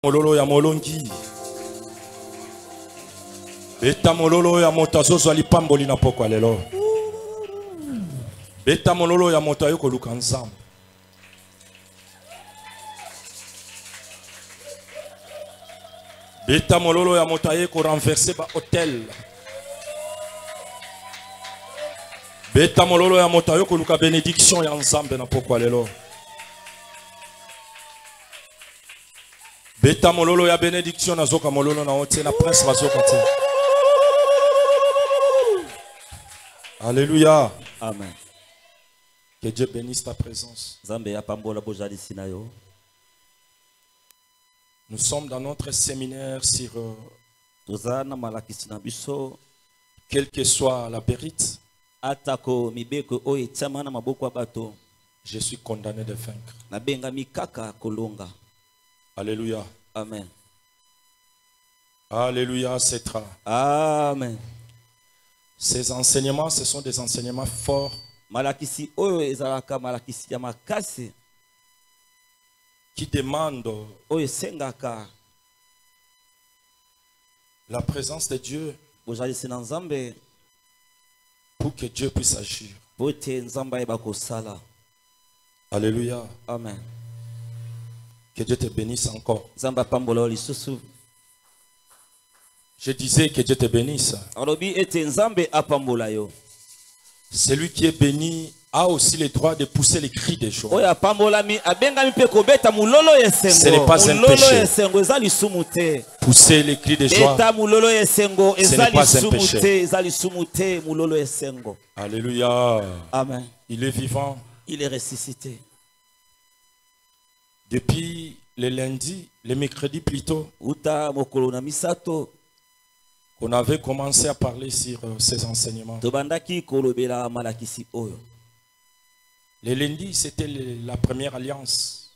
Mololo ya molongi. Beta mololo ya moto azozo alipamboli na pokwa lelo. Beta mololo ya moto ayoko luka nzambe. Beta mololo ya moto ayeko renverser ba hôtel. Beta mololo ya moto ayoko luka bénédiction ya nzambe na pokwa lelo. Beta mololo ya bénédiction na zoka mololo na otie na prince bazoka te. Alléluia. Amen. Que Dieu bénisse ta présence. Nous sommes dans notre séminaire sur quelle que soit la périte. Je suis condamné de vaincre. Alléluia. Amen. Alléluia, Cetra. Amen. Ces enseignements, ce sont des enseignements forts. Qui demandent la présence de Dieu pour que Dieu puisse agir. Alléluia. Amen. Que Dieu te bénisse encore. Je disais que Dieu te bénisse. Celui qui est béni a aussi le droit de pousser les cris de joie. Ce n'est pas un péché. Pousser les cris de joie, ce n'est pas un péché. Alléluia. Amen. Il est vivant. Il est ressuscité. Depuis le lundi, le mercredi plutôt, on avait commencé à parler sur ces enseignements. Le lundi, c'était la première alliance.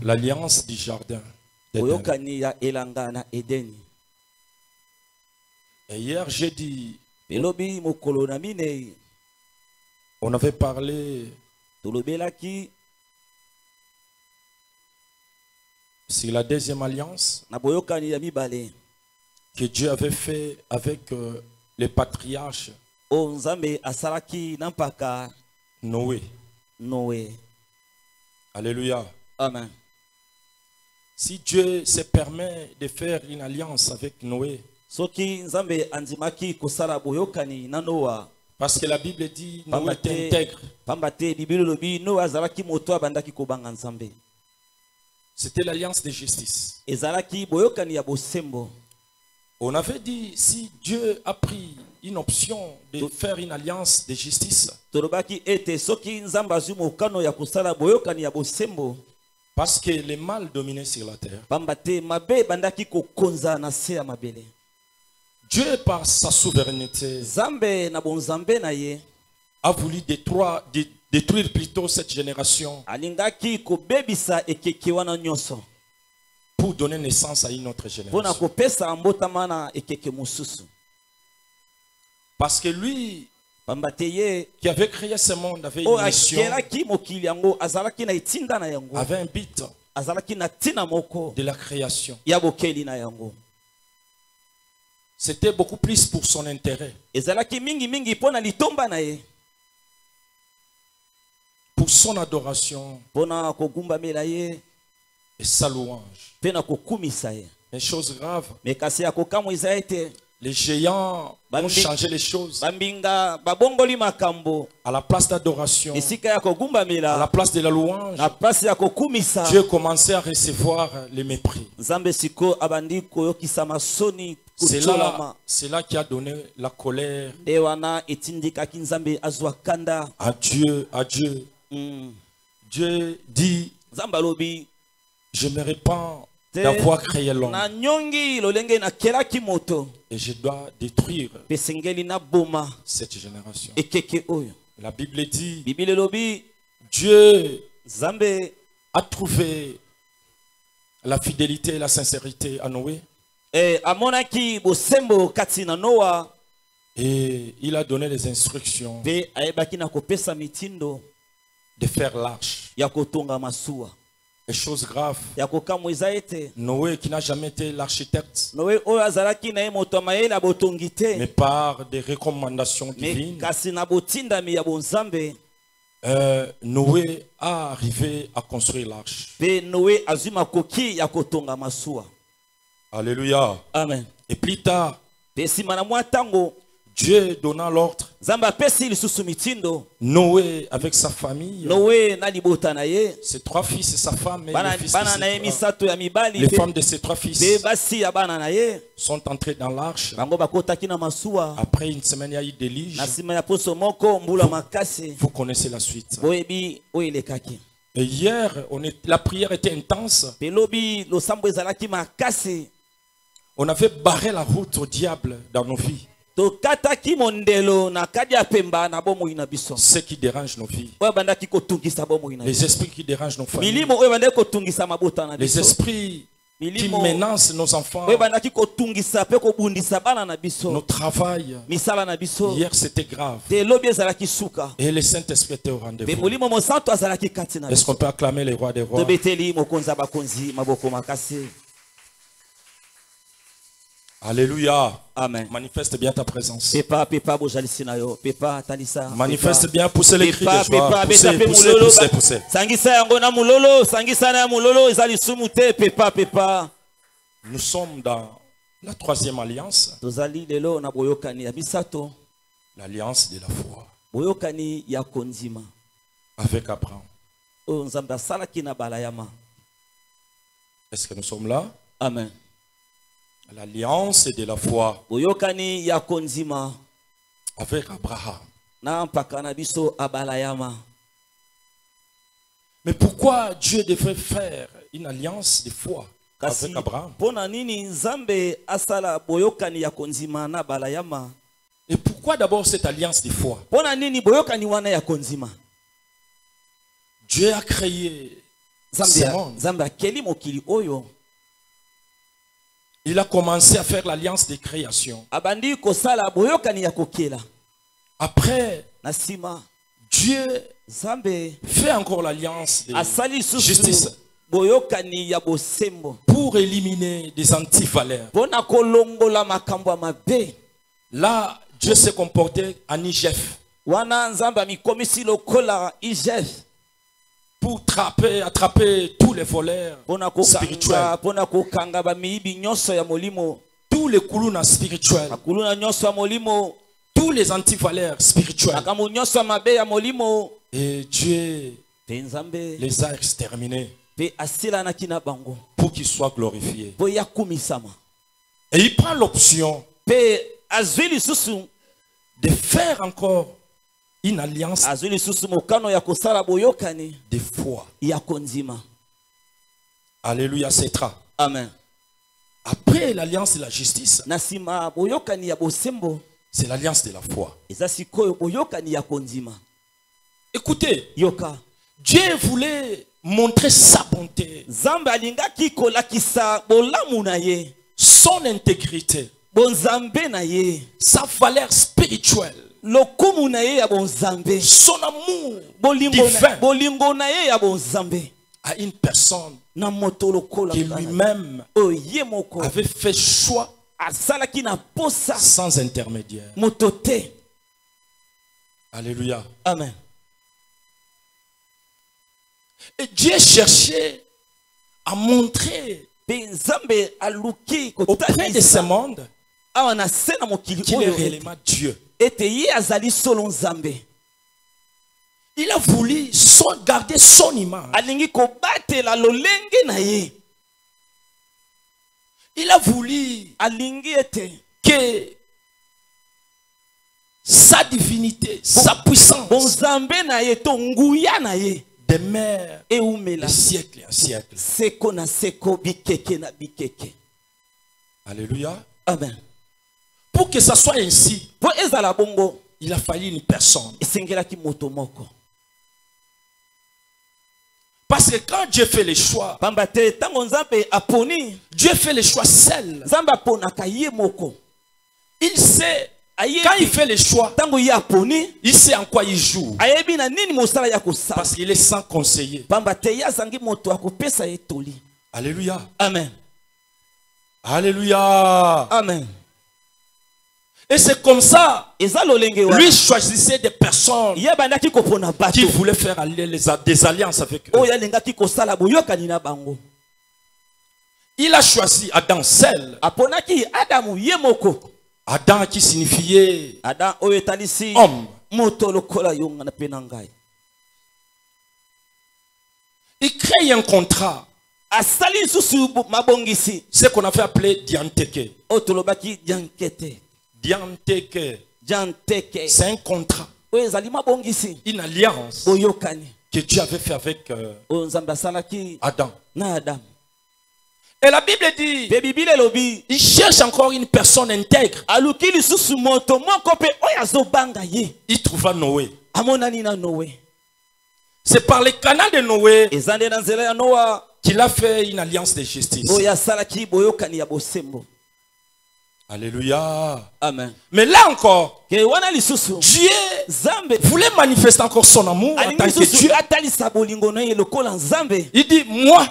L'alliance du jardin. Et hier, jeudi, on avait parlé sur la deuxième alliance que Dieu avait fait avec les patriarches Noé. Alléluia. Amen. Si Dieu se permet de faire une alliance avec Noé, parce que la Bible dit Noé était intègre. C'était l'alliance de justice. On avait dit, si Dieu a pris une option de faire une alliance de justice, parce que le mal dominait sur la terre, Dieu, par sa souveraineté, a voulu détruire plutôt cette génération pour donner naissance à une autre génération. Parce que lui qui avait créé ce monde avait une mission, avait un but de la création. C'était beaucoup plus pour son intérêt, pour son adoration et sa louange. Les choses graves, les géants ont changé les choses. À la place d'adoration, à la place de la louange, Dieu commençait à recevoir le mépris. C'est là qui a donné la colère à Dieu. Dieu dit, je me répands d'avoir créé l'homme et je dois détruire cette génération. La Bible dit, Dieu a trouvé la fidélité et la sincérité à Noé et il a donné les instructions de faire l'arche. Et chose grave, Noé qui n'a jamais été l'architecte, mais par des recommandations divines, Noé a arrivé à construire l'arche. Alléluia. Amen. Et plus tard, Dieu donna l'ordre. Noé avec sa famille, ses 3 fils et sa femme, et les femmes de ses 3 fils sont entrés dans l'arche. Après une semaine, il y a eu déluge. Vous connaissez la suite. Et hier, la prière était intense. On avait barré la route au diable dans nos vies. Ce qui dérange nos vies. Les esprits qui dérangent nos familles. Les esprits qui menacent nos enfants. Nos travail. Hier c'était grave. Et le Saint-Esprit était au rendez-vous. Est-ce qu'on peut acclamer les rois des rois? Alléluia. Amen. Manifeste bien ta présence. Manifeste bien, poussez les cris de joie. Poussez. Nous sommes dans la 3e alliance. L'alliance de la foi. Avec Abraham. Est-ce que nous sommes là? Amen. L'alliance de la foi avec Abraham. Mais pourquoi Dieu devrait faire une alliance de foi avec Abraham? Et pourquoi d'abord cette alliance de foi? Dieu a créé ce monde. Il a commencé à faire l'alliance de création. Après, Dieu fait encore l'alliance de justice pour éliminer des antivaleurs. Là, Dieu s'est comporté en Igef pour attraper tous les voleurs spirituels, tous les koulouna spirituels, tous les antivaleurs spirituels. Et Dieu les a exterminés pour qu'ils soient glorifiés. Et il prend l'option de faire encore une alliance de foi. Alléluia, c'est ça. Amen. Après l'alliance de la justice, c'est l'alliance de la foi. Écoutez, Dieu voulait montrer sa bonté, son intégrité, sa valeur spirituelle, son amour divin à une personne qui lui-même avait fait choix sans intermédiaire. Alléluia. Amen. Et Dieu cherchait à montrer auprès de ce monde qu'il est réellement Dieu. Il a voulu garder son image. Il a voulu que sa divinité, sa puissance demeure de siècle en siècle. Alléluia. Amen. Pour que ça soit ainsi, il a fallu une personne. Parce que quand Dieu fait les choix, Dieu fait les choix seul. Il sait Quand il fait les choix, il sait en quoi il joue. Parce qu'il est sans conseiller. Alléluia. Amen. Alléluia. Amen. Et c'est comme ça, lui choisissait des personnes qui voulaient faire des alliances avec eux. Il a choisi Adam seul. Adam qui signifiait homme. Il crée un contrat. Ce qu'on a fait appeler Dianteke. Dianteke. C'est un contrat. Une alliance que Dieu avait fait avec Adam. Et la Bible dit, il cherche encore une personne intègre. Il trouva Noé. C'est par le canal de Noé qu'il a fait une alliance de justice. Alléluia. Amen. Mais là encore, Dieu voulait manifester encore son amour en tant que Dieu. Il dit, moi,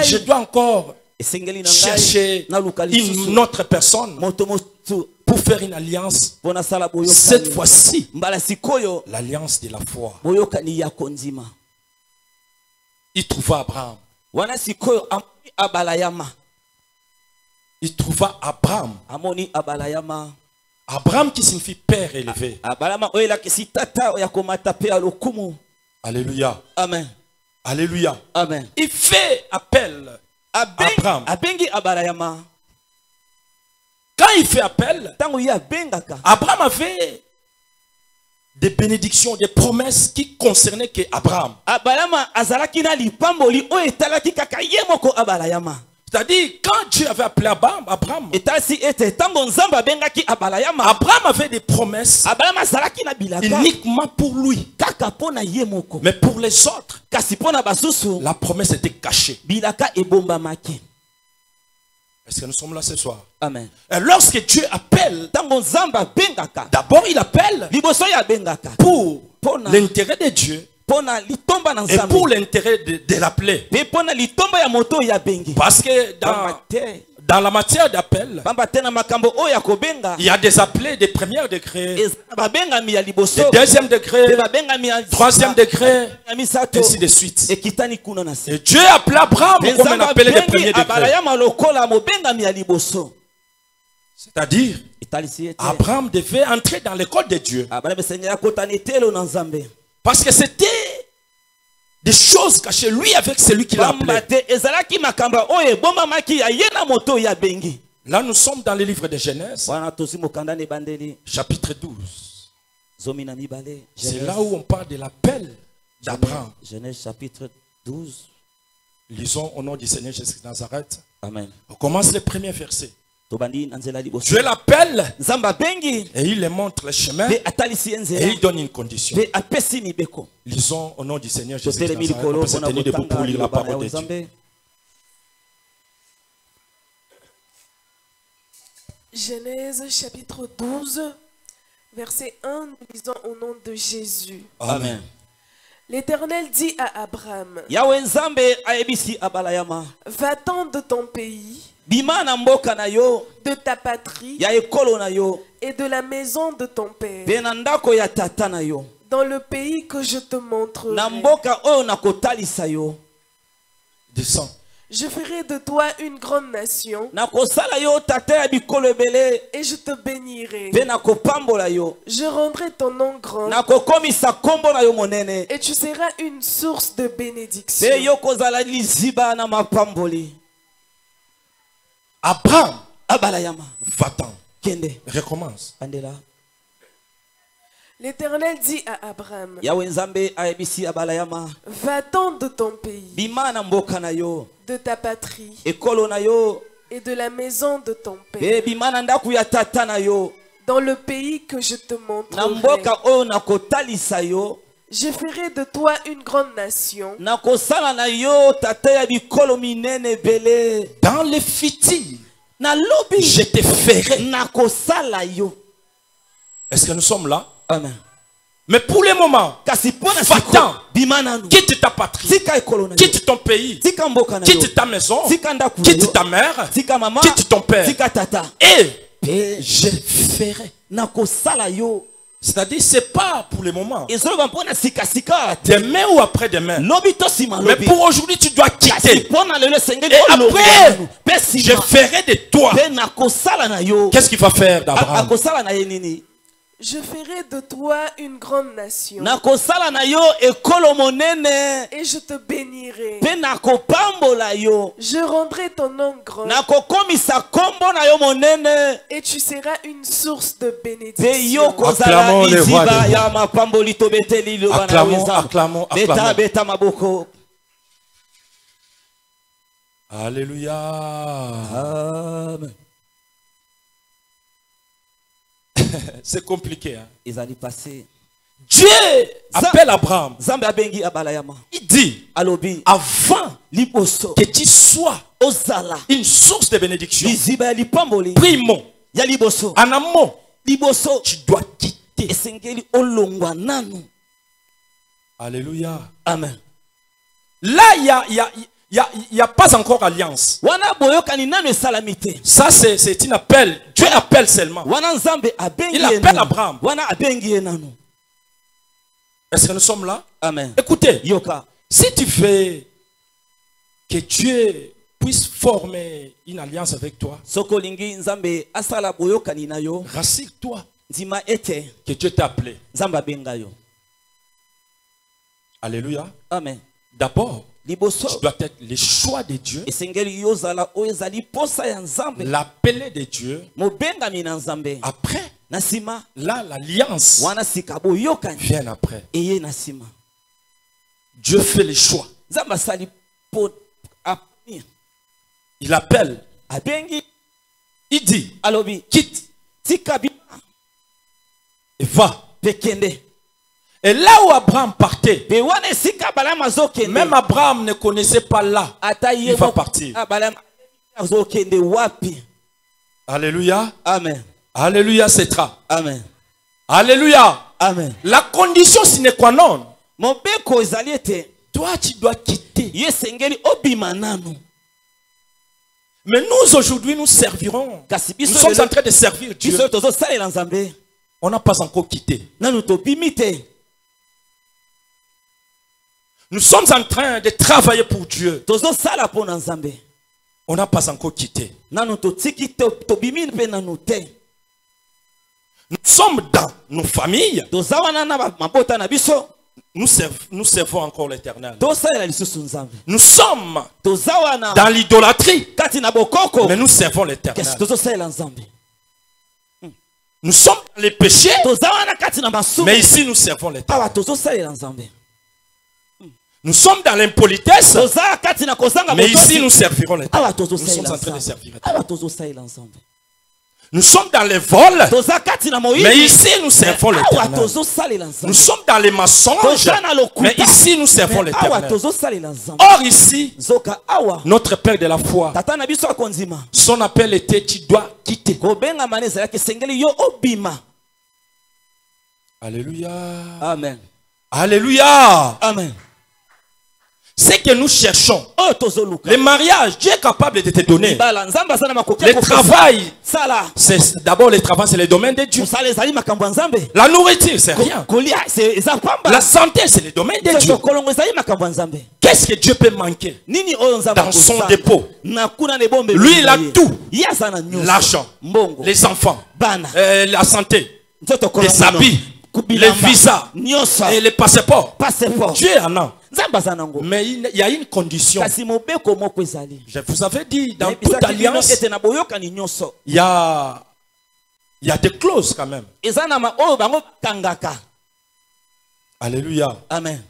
je dois encore chercher une autre personne pour faire une alliance. Cette fois-ci, l'alliance de la foi. Il trouva Abraham. Il trouva Abraham. Abraham qui signifie père élevé. Alléluia. Amen. Alléluia. Amen. Il fait appel à Abraham. Quand il fait appel, Abraham avait des bénédictions, des promesses qui concernaient que Abraham. C'est-à-dire, quand Dieu avait appelé Abraham, Abraham avait des promesses uniquement pour lui. Mais pour les autres, la promesse était cachée. Est-ce que nous sommes là ce soir? Amen. Et lorsque Dieu appelle, d'abord il appelle pour l'intérêt de Dieu. Et pour l'intérêt de l'appeler. Parce que dans la matière d'appel, il y a des appelés de premier degré, de deuxième degré, troisième degré, ainsi de suite. Et Dieu appelait Abraham comme un appelé de premier degré. C'est-à-dire, Abraham devait entrer dans l'école de Dieu. Parce que c'était des choses cachées lui avec celui qui l'a appelé. Là, nous sommes dans le livre de Genèse, chapitre 12. C'est là où on parle de l'appel d'Abraham. Genèse chapitre 12. Lisons au nom du Seigneur Jésus de Nazareth. Amen. On commence le premier verset. Dieu l'appelle et il lui montre le chemin et il donne une condition. Lisons au nom du Seigneur Jésus de Nazareth. On peut se tenir debout pour lire la parole de Dieu. Genèse chapitre 12, verset 1, nous lisons au nom de Jésus. Amen. L'Éternel dit à Abraham, va-t'en de ton pays, de ta patrie et de la maison de ton père, dans le pays que je te montrerai. Descends. Je ferai de toi une grande nation et je te bénirai. Je rendrai ton nom grand et tu seras une source de bénédiction. Abraham, va-t'en. Recommence. L'Éternel dit à Abraham, va-t'en de ton pays, de ta patrie et de la maison de ton père, dans le pays que je te montrerai. Je ferai de toi une grande nation. Dans le futur, je te ferai Est-ce que nous sommes là? Amen. Mais pour le moment, va-t'en, quitte ta patrie, quitte ton pays, quitte ta maison, quitte ta mère, quitte ton père, et je ferai. C'est-à-dire, c'est pas pour le moment. Demain ou après-demain. Mais pour aujourd'hui, tu dois quitter. Et après, je ferai de toi. Qu'est-ce qu'il va faire d'Abraham? Je ferai de toi une grande nation. Et je te bénirai. Je rendrai ton nom grand. Et tu seras une source de bénédiction. Acclamons les voix de Dieu. Acclamons. Alléluia. Amen. C'est compliqué. Hein? Dieu appelle Abraham. Il dit, avant que tu sois une source de bénédiction, primo, en amont, tu dois quitter. Alléluia. Amen. Là, il n'y a pas encore alliance. Ça, c'est un appel. Dieu appelle seulement. Il appelle Abraham. Est-ce que nous sommes là? Amen. Écoutez, si tu veux que Dieu puisse former une alliance avec toi, rassure-toi que Dieu t'a appelé. Alléluia. Amen. D'abord, tu dois être le choix de Dieu, l'appelé de Dieu. Après, là, l'alliance vient après. Dieu fait le choix. Il appelle. Il dit, quitte et va. Et là où Abraham partait, même Abraham ne connaissait pas là. Il va partir. Alléluia. Amen. Alléluia, c'est ça. Amen. Alléluia. Amen. La condition sine qua non. Toi, tu dois quitter. Mais nous, aujourd'hui, nous servirons. Nous sommes en train de servir Dieu. On n'a pas encore quitté. Nous sommes en train de travailler pour Dieu. On n'a pas encore quitté. Nous sommes dans nos familles. Nous servons encore l'Éternel. Nous sommes dans l'idolâtrie. Mais nous servons l'Éternel. Nous sommes dans les péchés. Mais ici nous servons l'Éternel. Nous sommes dans l'impolitesse. Mais ici nous servirons l'Éternel. Nous sommes en train de servir l'Éternel. Nous sommes dans les vols. Mais ici nous servons l'Éternel. Nous sommes dans les mensonges. Mais ici nous servons l'Éternel. Or ici, notre Père de la foi, son appel était: tu dois quitter. Alléluia. Amen. Alléluia. Amen. C'est que nous cherchons. Le mariage, Dieu est capable de te donner. Le travail, c'est d'abord le travail, c'est le domaine de Dieu. La nourriture, c'est rien. La santé, c'est le domaine de Dieu. Qu'est-ce que Dieu peut manquer dans son dépôt? Lui, il a tout. L'argent, les enfants, la santé, les habits, les visas et les passeports. Dieu en a. Mais il y a une condition. Je vous avais dit, dans toute alliance, il y a des clauses quand même. Alléluia. Amen.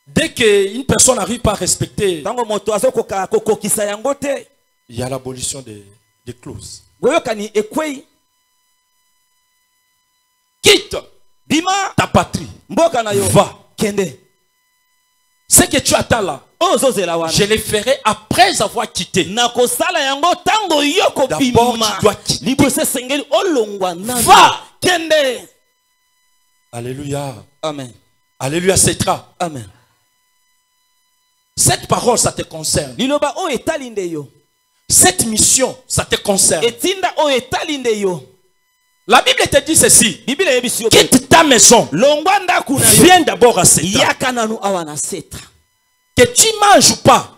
Dès qu'une personne n'arrive pas à respecter, il y a l'abolition des clauses. Quitte ta patrie. Va. Ce que tu attends là, je les ferai après avoir quitté. D'abord, tu dois quitter. Va. Alléluia. Amen. Alléluia, Cetra. Amen. Cette parole, ça te concerne. Cette mission, ça te concerne. La Bible te dit ceci. Quitte ta maison. Viens d'abord à Cetra. Que tu manges ou pas,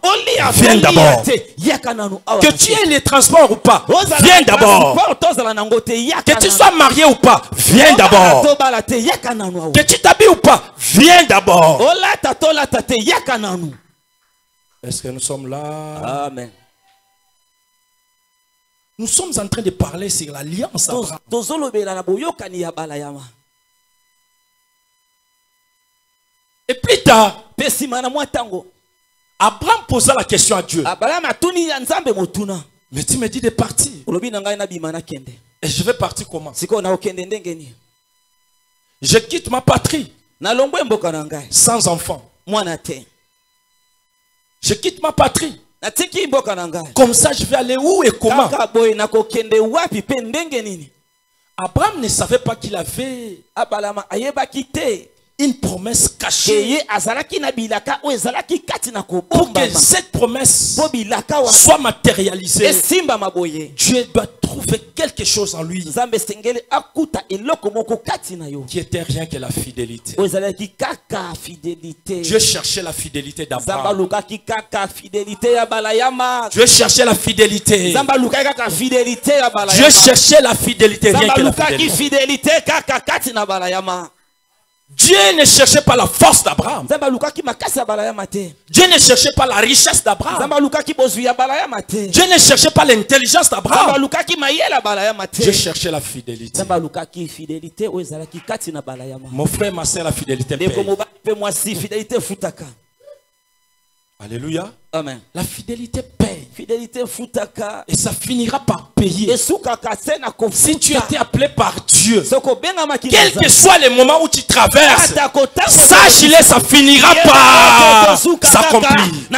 viens d'abord. Que tu aies les transports ou pas, viens d'abord. Que tu sois marié ou pas, viens d'abord. Que tu t'habilles ou pas, viens d'abord. Est-ce que nous sommes là? Amen. Nous sommes en train de parler sur l'alliance. Et plus tard, Abraham posa la question à Dieu. Mais tu me dis de partir. Et je vais partir comment? Je quitte ma patrie. Sans enfant. Je quitte ma patrie. Comme ça, je vais aller où et comment? Abraham ne savait pas qu'il avait une promesse cachée. Pour que cette promesse soit matérialisée, Dieu doit trouver quelque chose en lui qui était rien que la fidélité. Dieu cherchait la fidélité d'Abraham. Dieu cherchait la fidélité. Dieu cherchait la fidélité, rien que la fidélité. Dieu ne cherchait pas la force d'Abraham. Dieu ne cherchait pas la richesse d'Abraham. Dieu ne cherchait pas l'intelligence d'Abraham. Dieu cherchait la fidélité. Mon frère, ma soeur, la fidélité paye. Alléluia. Amen. La fidélité paye. Et ça finira par payer. Si tu étais appelé par Dieu, quel que soit le moment où tu traverses, sache-le, ça finira par s'accomplir.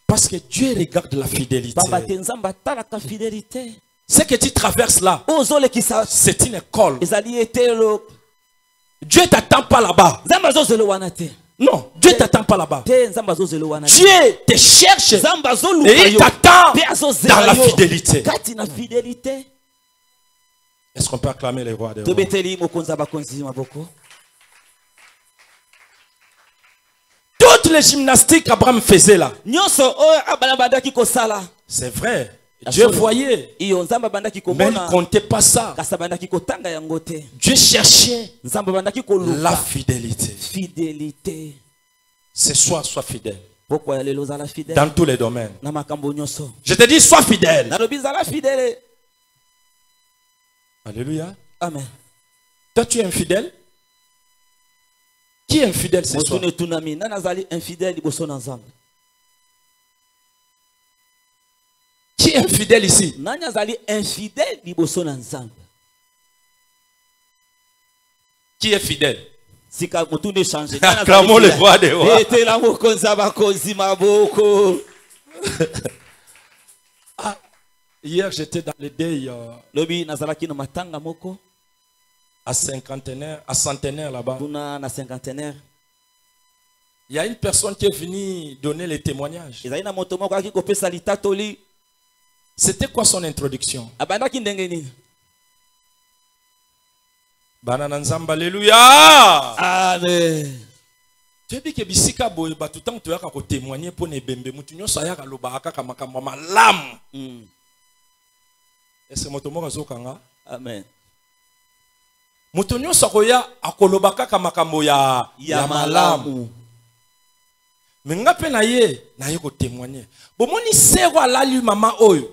Parce que Dieu regarde la fidélité. Ce que tu traverses là, c'est une école. Dieu ne t'attend pas là-bas. Non, Dieu ne t'attend pas là-bas. Dieu te cherche et il t'attend dans la fidélité. Est-ce qu'on peut acclamer les rois des rois? Toutes les gymnastiques qu'Abraham faisait là, c'est vrai. Dieu voyait, mais il ne comptait pas ça. Dieu cherchait la fidélité. Ce soir, sois fidèle. Dans tous les domaines. Je te dis, sois fidèle. Alléluia. Amen. Toi, tu es infidèle? Qui est infidèle ce soir? Qui est infidèle ici? Qui est fidèle? Acclamons le roi des rois. Hier, j'étais dans le deuil à centenaire là-bas. Il y a une personne qui est venue donner les témoignages. C'était quoi son introduction? Banana Nzamba, alléluia. Amen. Tu dis que bisika boy tout temps tu as qu'à témoigner pour ne bembe mutunyo saya ka loba aka makamba malam. Est-ce que motomo kazokanga? Amen. Mutunyo sakoya akoloba ka makambo ya malam. Menga pe na ye ko témoigner. Bomoni sero ala lui mama oyo.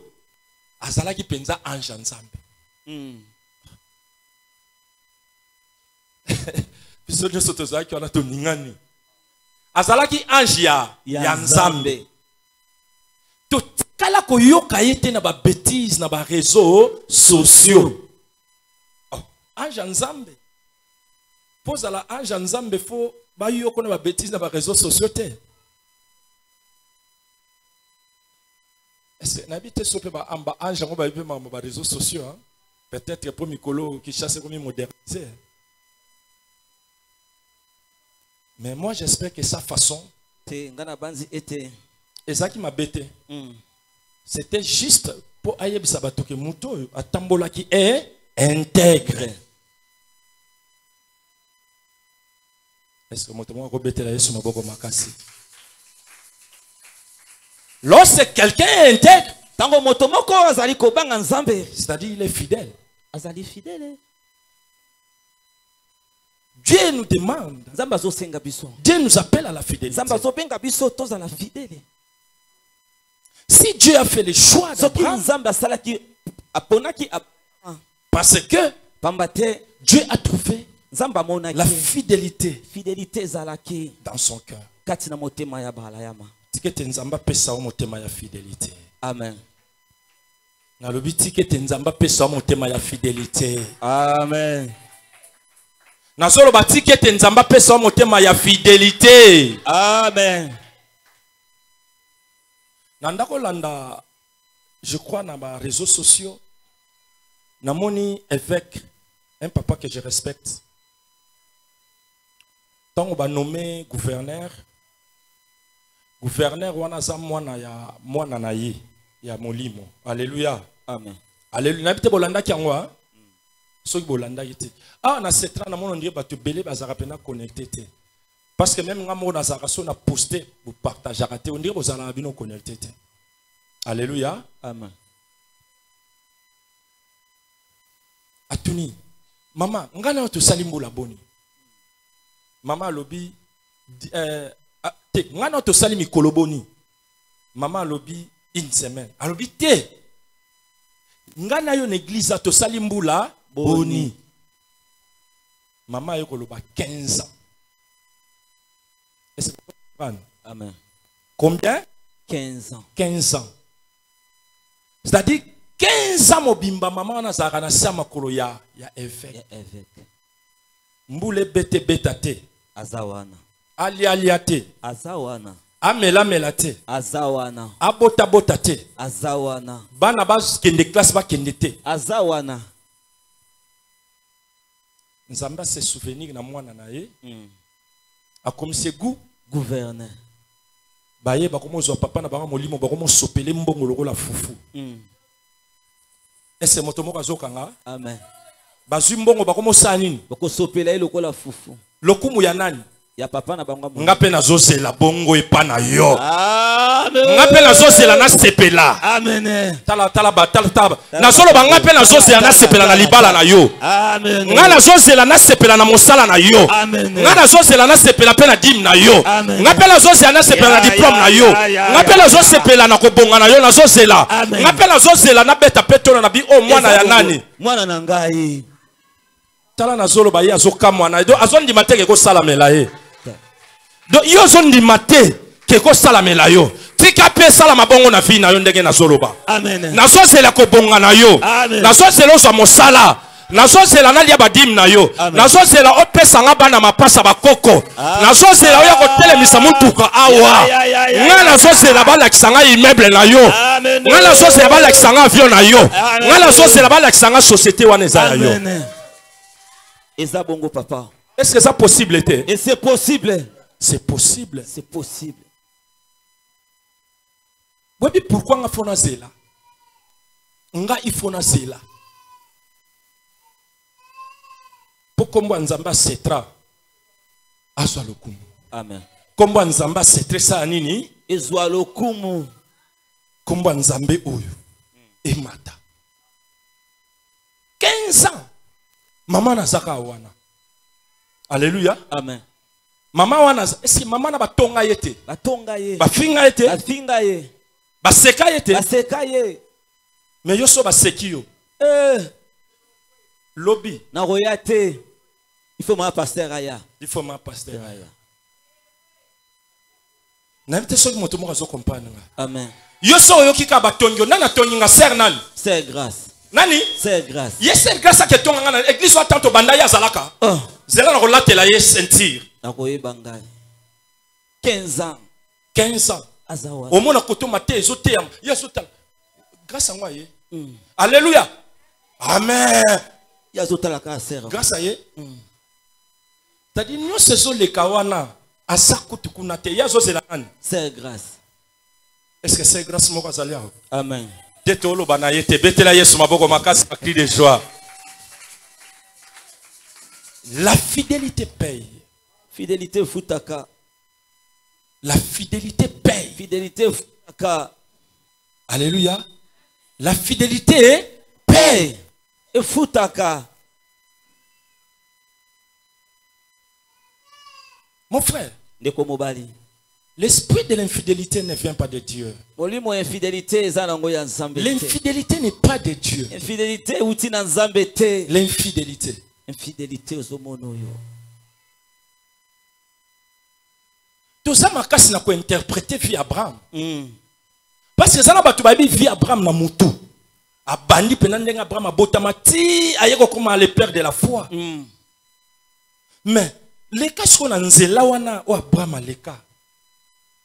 Azala ki penza ange nzambe. Biso nyoso tozaki ona toningani. Azala ki ange ya nzambe. To kala ko yoka yete na ba bêtises na ba réseaux sociaux. Oh, ange nzambe. Poza la ange nzambe fo ba yoko na ba bêtises na ba réseaux sociaux te. Est-ce que n'habite sur les réseaux sociaux, hein? Peut-être pour Mikolo qui chasse comme modernisé. Mais moi j'espère que sa façon, et ça qui m'a bêté, c'était juste pour Ayeb Sabato que Mouto Atambola qui est intègre. Est-ce que Mouto m'a rebêté là sur ma boque makasi? Lorsque quelqu'un est intègre, c'est-à-dire il est fidèle. Dieu nous demande. Dieu nous appelle à la fidélité. Si Dieu a fait le choix d'Abraham, parce que Dieu a trouvé la fidélité dans son cœur. Amen. Amen. Nazolo batikete nzamba pesa motema ya fidélité. Amen. Nandako landa, je crois dans les réseaux sociaux, namoni avec un papa que je respecte. Tant on va nommer gouverneur wana za mwana ya mwana na ye ya molimo. Alléluia. Amen. Alléluia. Nabite bolanda kiangwa. Soki bolanda yete. Ah na setra na mono ndiye batu belé bazaka pena connecté te. Parce que même nga mo na zaka so na poster vous partager te on ndiye bozala bino connecté te. Alléluia. Amen. Atuni. Mama, ngana to salimbula boni. Mama lobi te ngana to salimi koloboni. Mama lobi une semaine. Alobi te. Ngana yo l'église to salimbula boni. Maman yo koloba 15 ans. Est-ce que vous comprenez? Amen. Combien? 15 ans. 15 ans. C'est-à-dire 15 ans mobimba maman na zaka na sama kolo ya évêque. Mbule bete betate. Azawana. Ali te. Azawana. Amela melate. Azawana. Abota botate. Azawana. Bana bas kende classe ba kende te. Azawana. Nzamba se souvenir na mwana na ye. A comme c'est gouverneur. Baye ba komo zo papa na ba molimo ba komo sopele mbongo lokola fufu. Ese moto moko azokanga. Amen. Bazwi mbongo ba komo sanini. Ba ko sopela lokola fufu. Lokumu ya nani? Ya papa na bango. Ngape na zosela bongo epana yo. Amen. Ngape na zosela na sepela. Amen. Tala. Na solo ba ngape na zosela na sepela na libala na yo. Amen. Nga na zosela na sepela na mosala na yo. Amen. Nga na zosela na sepela pe na dim na yo. Ngape na zosela na sepela na diplôme na yo. Ngape na zosela na kobonga na yo na zosela. Ngape na zosela na beta petona na bi o mwana ya nani? Mwana na ngai. Tala na zolo ba ye azokamwa na do azondi mateke ko salamela ye. Do yo zondi mate ke ko salamela yo. Tika pe salama bongo na fi na yo ndenge na zoloba. Amen. Na zosela ko bonga na yo. Na zosela zo mosala. Na zosela na lia badim na yo. Na zosela opesa nga bana mapasa bakoko. Na zosela oya ko telemisa mutuka awa. Nga na zosela ba lakisanga immeuble na yo. Nga na zosela ba lakisanga avion na yo. Nga na zosela ba lakisanga société wana za yo. Et ça bongo papa. Est-ce que ça possible était? Et c'est possible. C'est possible. C'est possible. Oui, pourquoi on a fait zela? Nga ifona zela. Pourquoi nzamba setra? Azwa lokumu. Amen. Kombo nzamba setre sa nini? Ezwa lokumu. Kombo nzambe oyo. Emata. 15 ans. Maman na zaka wana. Alléluia. Amen. Maman wana, est-ce que maman na batonga yete? Batonga ye. Bafinga yete? Bafinga ye. Baseka yete? Baseka ye. Mais yo so baseki yo. Lobby. Na royate. Il faut ma pasteur aya. Il faut ma pasteur aya. Na mte so moto mo zo comprendre. Amen. Yo so yo kika batongo nana toninga ser nani? C'est grâce. Nani? C'est grâce. Yes, c'est grâce à quelqu'un dans l'église soit tanto bandaya zalaka. Zela na relate la yes sentir. Na koye bangai. 15 ans. 15 ans. Azawa. Au moins na koto maté ezote yesotal. Grâce à moi. Alléluia. Amen. Grâce à ye. C'est-à-dire, nous sommes les kawana. C'est grâce. Est-ce que c'est grâce moi Kazalia? Amen. La fidélité paye. Fidélité futaka. La fidélité paye. Fidélité futaka. Alléluia. La fidélité paye. Et futaka. Mon frère. L'esprit de l'infidélité ne vient pas de Dieu. L'infidélité n'est pas de Dieu. L'infidélité. Tout ça m'a cassé na interpréter vie Abraham. Parce que ça n'a pas tout vie Abraham na mutu. Abandi penande Abraham abotamati ayeko comme le père de la foi. Mais les cas qu'on a nzela wana ou Abraham les cas.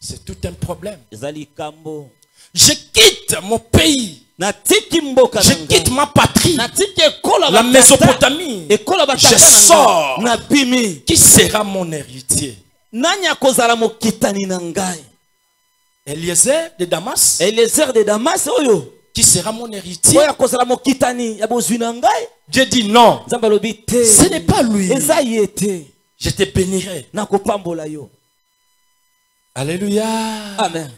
C'est tout un problème. Je quitte mon pays. Je quitte ma patrie. La Mésopotamie. Je sors. Qui sera mon héritier? Eliezer de Damas. Qui sera mon héritier? Dieu dit non. Ce n'est pas lui. Je te bénirai. Alléluia. Amen.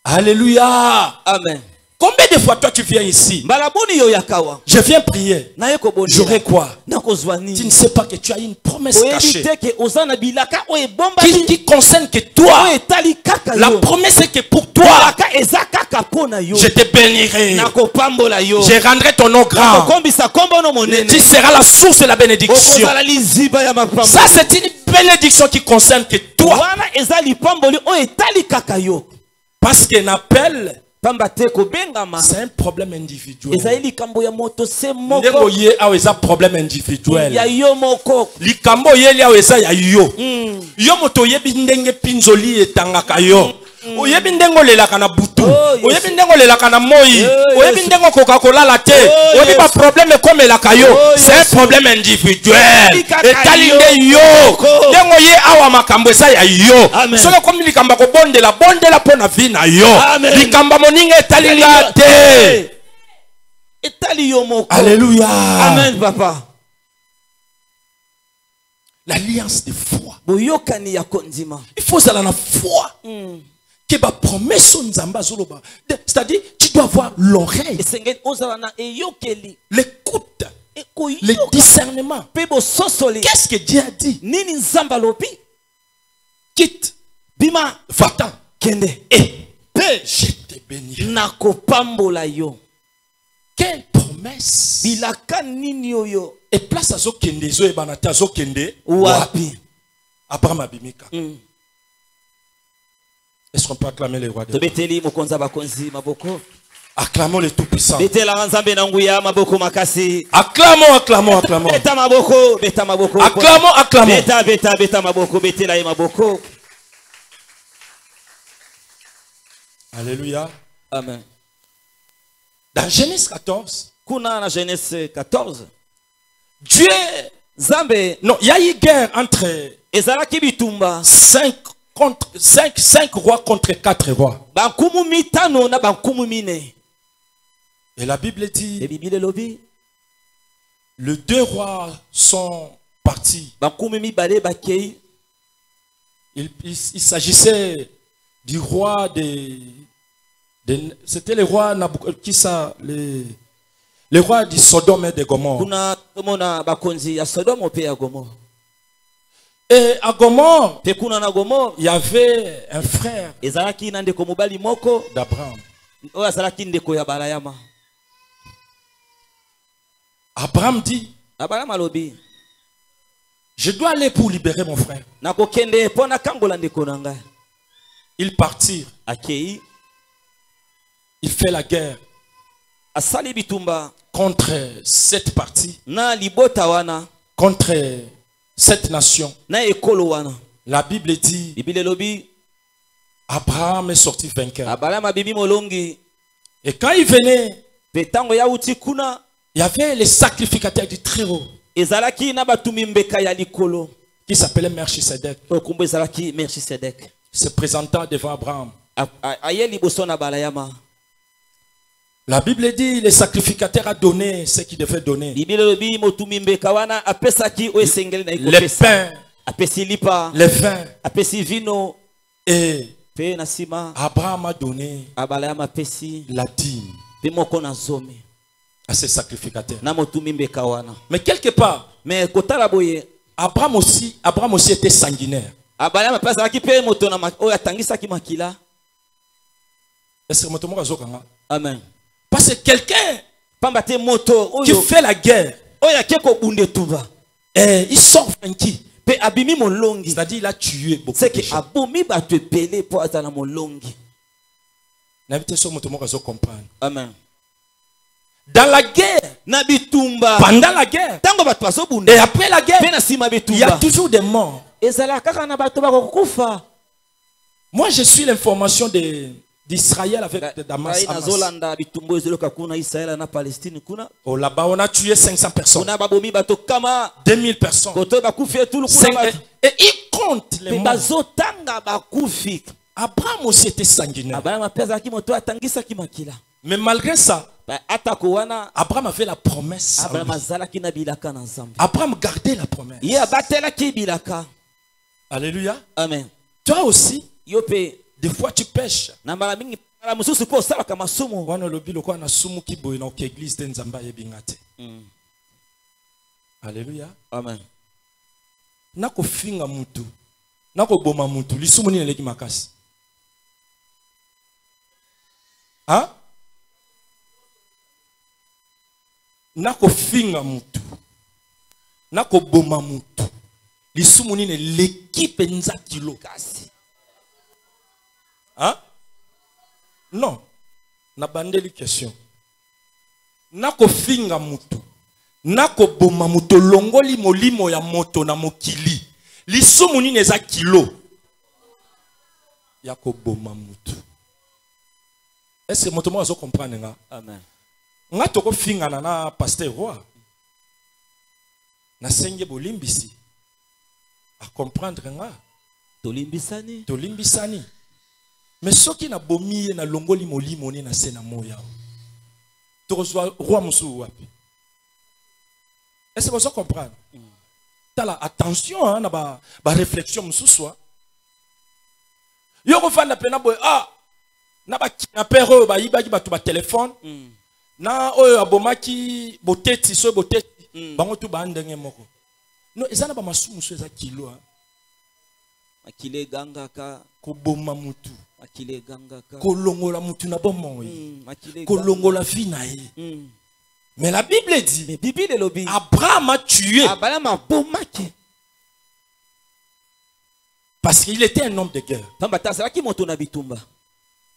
Alléluia. Amen. Combien de fois toi tu viens ici? Je viens prier. J'aurais quoi? Tu ne sais pas que tu as une promesse cachée qui concerne que toi. La promesse est que pour toi, je te bénirai. Je rendrai ton nom grand. Tu seras la source de la bénédiction. Ça c'est une bénédiction qui concerne que toi. Parce qu'un appel, c'est un problème individuel. C'est un problème individuel. Likambo yeli aweza ya yo. Yo moto yebi ndenge pinzoli etangaka yo. Oyebi ndengo lelaka na butu. Oyebi ndengo lelaka na moi. Oyebi ndengo Coca-Cola latte. Oyebi ba problème comme la kayo. C'est un problème individuel. Etalinde yo. Ndengo ye awa makambo esa ya yo. Solo comme likamba ko bondela pona vie na yo. Likamba moninga etalinga te. Etali yo moko. Alléluia. Amen papa. L'alliance de foi. Il faut aller la foi. C'est-à-dire, tu dois avoir l'oreille, l'écoute, le discernement. Qu'est-ce que Dieu a dit? Quitte, bima, va-t'en, kende, et je te bénirai. Quelle promesse! Et place à zo kende, zo ebanata zo kende, wapi? Abraham abimika. Est-ce qu'on peut acclamer les rois de Dieu? Acclamons les tout-puissants. Acclamons, acclamons, acclamons. Acclamons, acclamons. Alléluia. Amen. Dans Genèse 14, Dieu, Zambé, non, il y a eu guerre entre 5 rois contre 4 rois. Et la Bible dit, les 2 rois sont partis. Il s'agissait du roi c'était le roi Nabucodonosor, le roi du Sodome et de Gomorrhe. Et à Gomorrhe, il y avait un frère d'Abraham. Abraham dit, je dois aller pour libérer mon frère. Ils partirent. Il fait la guerre contre cette partie, contre cette nation. La Bible dit, Abraham est sorti vainqueur. Et quand il venait, il y avait les sacrificateurs du Très-Haut qui s'appelait Melchisedec, se présentant devant Abraham. La Bible dit les sacrificateurs a donné ce qu'ils devaient donner. Les pains, les vins. Et Abraham a donné la dîme à ses sacrificateurs. Mais quelque part, Abraham aussi était sanguinaire. Amen. Parce que quelqu'un qui fait la guerre, il sort vaincu. C'est-à-dire il a tué beaucoup de gens. Amen. Dans la guerre, pendant la guerre, et après la guerre, il y a toujours des morts. Moi, je suis l'information d'Israël avec Damas. Oh, là-bas, on a tué 500 personnes. 2000 personnes. Et il compte les morts. Abraham aussi était sanguinaire. Mais malgré ça, Abraham avait la promesse. Abraham gardait la promesse. Alléluia. Amen. Toi aussi, des fois tu pêches. Alléluia. Amen. Nako finga mutu. Nako boma mutu. Lisumu ni eleki makasi. Hein? Nako finga mutu. Nako boma mutu. Lisumu ni l'équipe nza kilo kasi. Hein? Non. Na bandeli question. Nako finga mutu. Nako boma mutu longoli molimo ya moto na mokili. Lisumu ni neza kilo. Yako boma mutu. Est-ce que moto mo azo comprendre nga? Amen. Nga toko finga na pasteur roi. Na senge bolimbisi. À comprendre nga. Tolimbisani. Tolimbisani. Mais ce qui n'a bomi na longoli molimo ni na sena moya. Tozwa roi musu wapi. Est-ce que vous comprenez? T'as la attention hein, na ba réflexion musu soi. Yo ko fanda pena boy na ba kidnapper ba yibaki ba to ba téléphone. Na oyo abomaki boteti so boteti bango tu ba ndenge moko. No ezana ba masumu so eza kilo hein. Akile gangaka ko boma mutu. Akile gangaka ko longola mutu na bomo yi. Ko longola vie na ye. Mais la Bible dit Abraham a tué. Parce qu'il était un homme de guerre.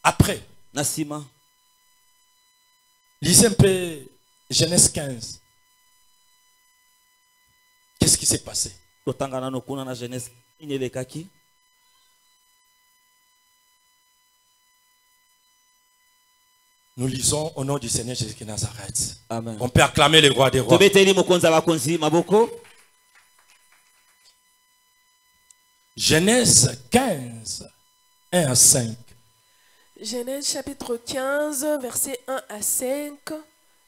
Après, lisez un peu Genèse 15. Qu'est-ce qui s'est passé? Nous lisons au nom du Seigneur Jésus de Nazareth. Amen. On peut acclamer le roi des rois. Genèse 15, 1 à 5. Genèse chapitre 15, versets 1 à 5.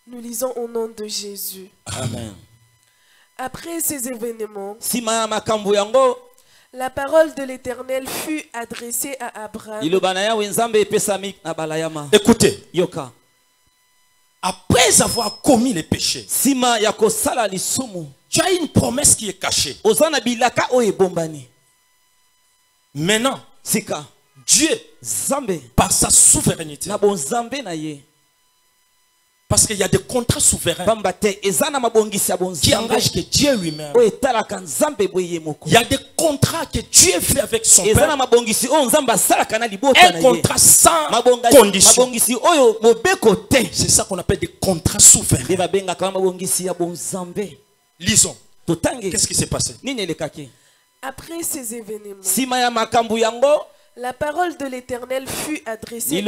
Nous lisons au nom de Jésus. Amen. Après ces événements, la parole de l'Éternel fut adressée à Abraham. Écoutez. Après avoir commis les péchés, tu as une promesse qui est cachée. Maintenant, Dieu, par sa souveraineté, parce qu'il y a des contrats souverains qui engagent que Dieu lui-même. Il y a des contrats que Dieu fait avec son peuple. Un contrat sans condition. C'est ça qu'on appelle des contrats souverains. Lisons. Qu'est-ce qui s'est passé? Après ces événements, La parole de l'Éternel fut adressée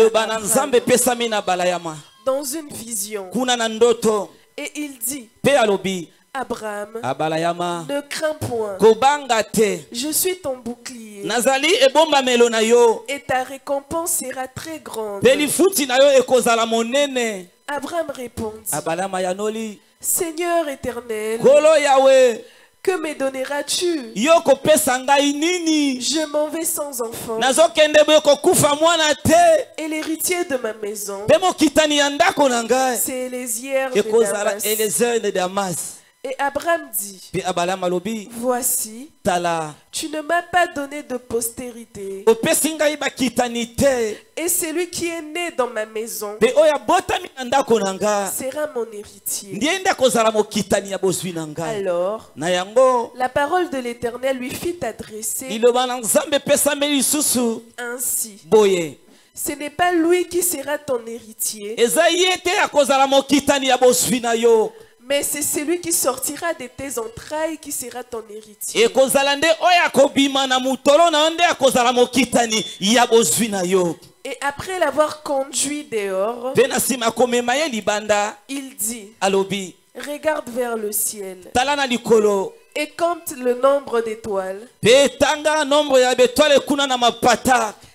dans une vision. Et il dit, Abraham, ne crains point. Je suis ton bouclier. Et ta récompense sera très grande. Abraham répondit, Seigneur éternel, que me donneras-tu? Je m'en vais sans enfant. Et l'héritier de ma maison, c'est Eliezer de Damas. Et Abraham dit, voici, tu ne m'as pas donné de postérité. Et celui qui est né dans ma maison sera mon héritier. Alors, la parole de l'Éternel lui fit adresser ainsi. Ce n'est pas lui qui sera ton héritier, mais c'est celui qui sortira de tes entrailles qui sera ton héritier. Et après l'avoir conduit dehors, il dit, regarde vers le ciel et compte le nombre d'étoiles.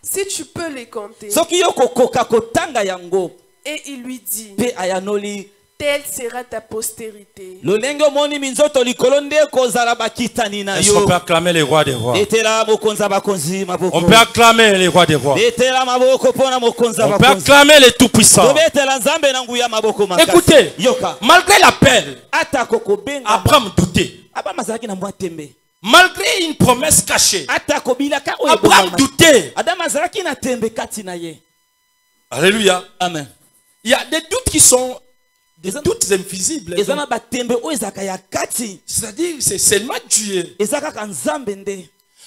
Si tu peux les compter. Et il lui dit, telle sera ta postérité. Est-ce qu'on peut acclamer les rois des rois? On peut acclamer les rois des rois. On peut acclamer les tout-puissants. Écoutez, malgré l'appel, Abraham doutait. Malgré une promesse cachée, Abraham doutait. Alléluia. Amen. Il y a des doutes qui sont des doutes invisibles. C'est-à-dire, c'est seulement Dieu.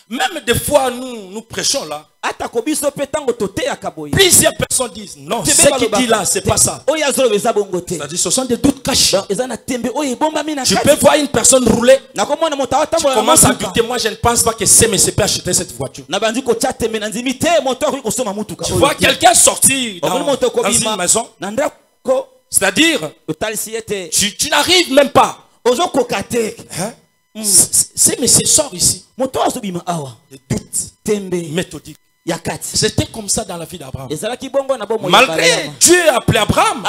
Même des fois, nous prêchons là. Plusieurs personnes disent non, ce qu'il dit là, c'est pas ça. C'est-à-dire, ce sont des doutes cachés. Tu peux voir une personne rouler. Tu commences à douter. Moi, je ne pense pas que CMC peut acheter cette voiture. Tu vois quelqu'un sortir dans une maison. C'est-à-dire, tu n'arrives même pas. Hein? C'est mais c'est sort ici. Les doutes méthodiques. C'était comme ça dans la vie d'Abraham. Malgré Dieu a appelé Abraham,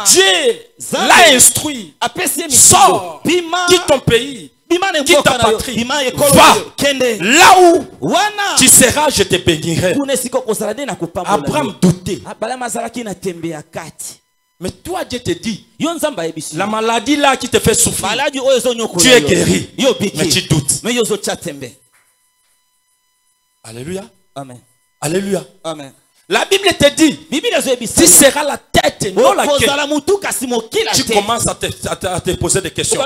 Dieu l'a instruit. Sors, quitte ton pays, quitte ta patrie, va là où tu seras, je te bénirai. Abraham doutait. Mais toi, Dieu te dit, la maladie là qui te fait souffrir, tu es guéri, mais tu doutes. Alléluia. Amen. Alléluia. Amen. La Bible te dit, tu seras la tête, non la queue. Tu commences à te poser des questions.